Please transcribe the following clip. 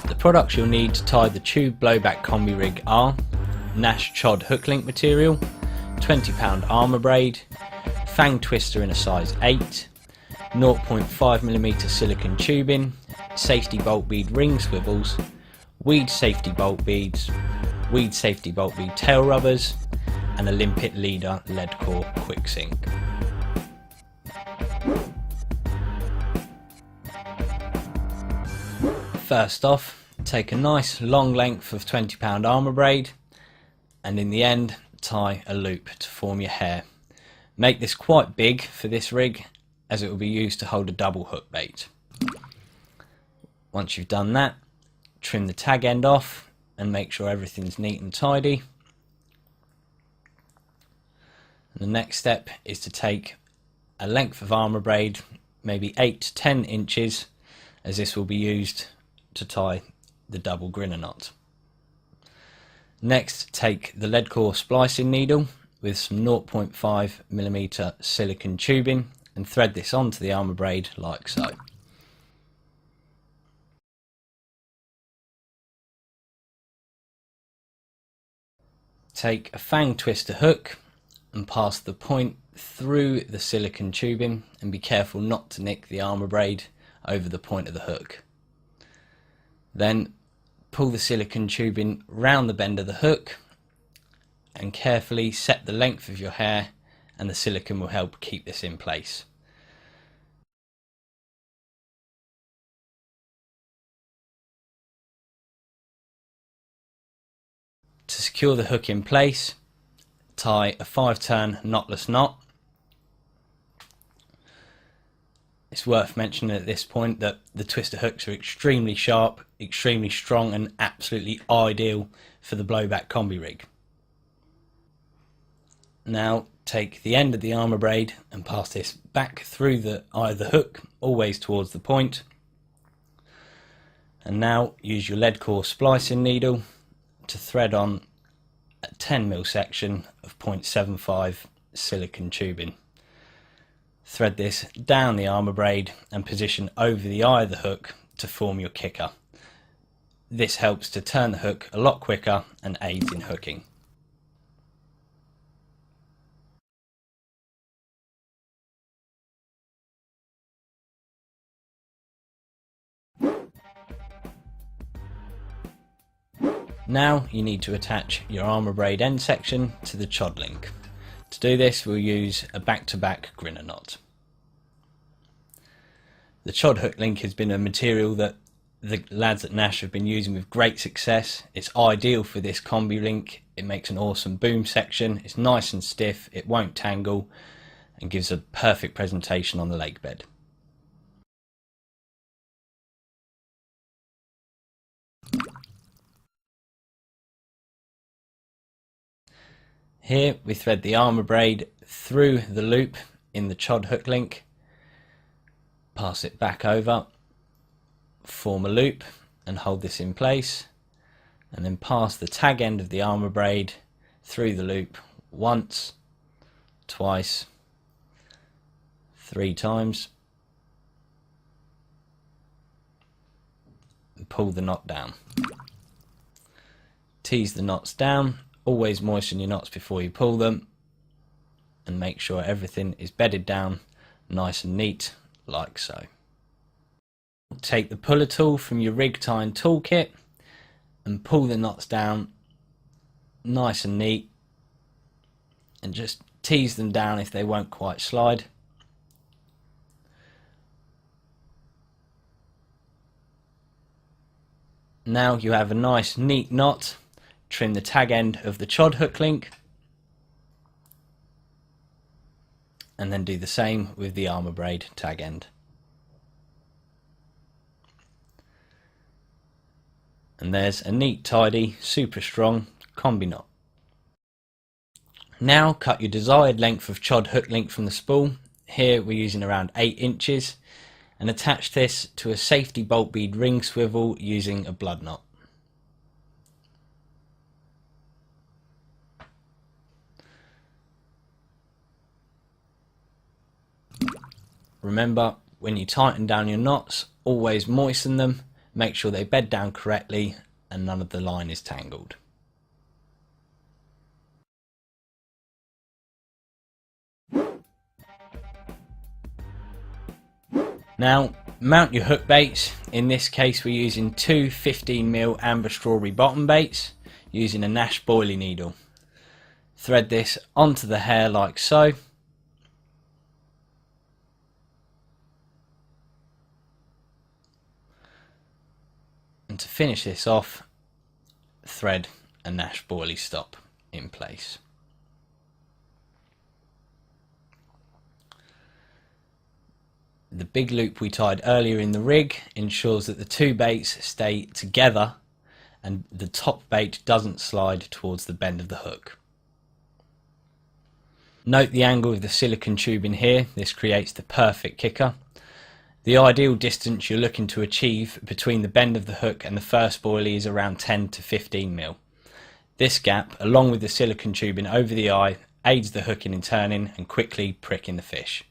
The products you'll need to tie the tube blowback combi rig are Nash chod hook link material, 20 pound armour braid, fang twister in a size 8, 0.5mm silicone tubing, safety bolt bead ring swivels, weed safety bolt beads, weed safety bolt bead tail rubbers, and a limpet leader lead core quick sink. First off, take a nice long length of 20 pound armour braid and in the end tie a loop to form your hair. Make this quite big for this rig as it will be used to hold a double hook bait. Once you've done that, trim the tag end off and make sure everything's neat and tidy. And the next step is to take a length of armour braid, maybe 8 to 10 inches, as this will be used to tie the double grinner knot. Next, take the lead core splicing needle with some 0.5mm silicone tubing and thread this onto the armour braid like so. Take a fang twister hook and pass the point through the silicone tubing and be careful not to nick the armour braid over the point of the hook. Then pull the silicone tubing round the bend of the hook and carefully set the length of your hair, and the silicone will help keep this in place. To secure the hook in place, tie a 5-turn knotless knot. It's worth mentioning at this point that the twister hooks are extremely sharp, extremely strong, and absolutely ideal for the blowback combi rig. Now take the end of the armour braid and pass this back through the eye of the hook, always towards the point. And now use your lead core splicing needle to thread on a 10mm section of 0.75 silicone tubing. Thread this down the armour braid and position over the eye of the hook to form your kicker. This helps to turn the hook a lot quicker and aids in hooking. Now you need to attach your armour braid end section to the chod link. To do this, we'll use a back-to-back grinner knot. The chod hook link has been a material that the lads at Nash have been using with great success. It's ideal for this combi link. It makes an awesome boom section. It's nice and stiff, it won't tangle, and gives a perfect presentation on the lake bed. Here we thread the armour braid through the loop in the chod hook link, pass it back over, form a loop and hold this in place, and then pass the tag end of the armour braid through the loop once, twice, 3 times, and pull the knot down. Tease the knots down. Always moisten your knots before you pull them, and make sure everything is bedded down nice and neat like so. Take the puller tool from your rig tying toolkit and pull the knots down nice and neat, and just tease them down if they won't quite slide. Now you have a nice neat knot. Trim the tag end of the chod hook link and then do the same with the armour braid tag end. And there's a neat, tidy, super strong combi knot. Now cut your desired length of chod hook link from the spool. Here we're using around 8 inches, and attach this to a safety bolt bead ring swivel using a blood knot. Remember, when you tighten down your knots, always moisten them, make sure they bed down correctly and none of the line is tangled. Now, mount your hook baits. In this case we're using two 15mm amber strawberry bottom baits using a Nash boilie needle. Thread this onto the hair like so. And to finish this off, thread a Nash boilie stop in place. The big loop we tied earlier in the rig ensures that the two baits stay together and the top bait doesn't slide towards the bend of the hook. Note the angle of the silicone tube in here, this creates the perfect kicker. The ideal distance you're looking to achieve between the bend of the hook and the first boilie is around 10 to 15mm. This gap, along with the silicone tubing over the eye, aids the hooking and turning and quickly pricking the fish.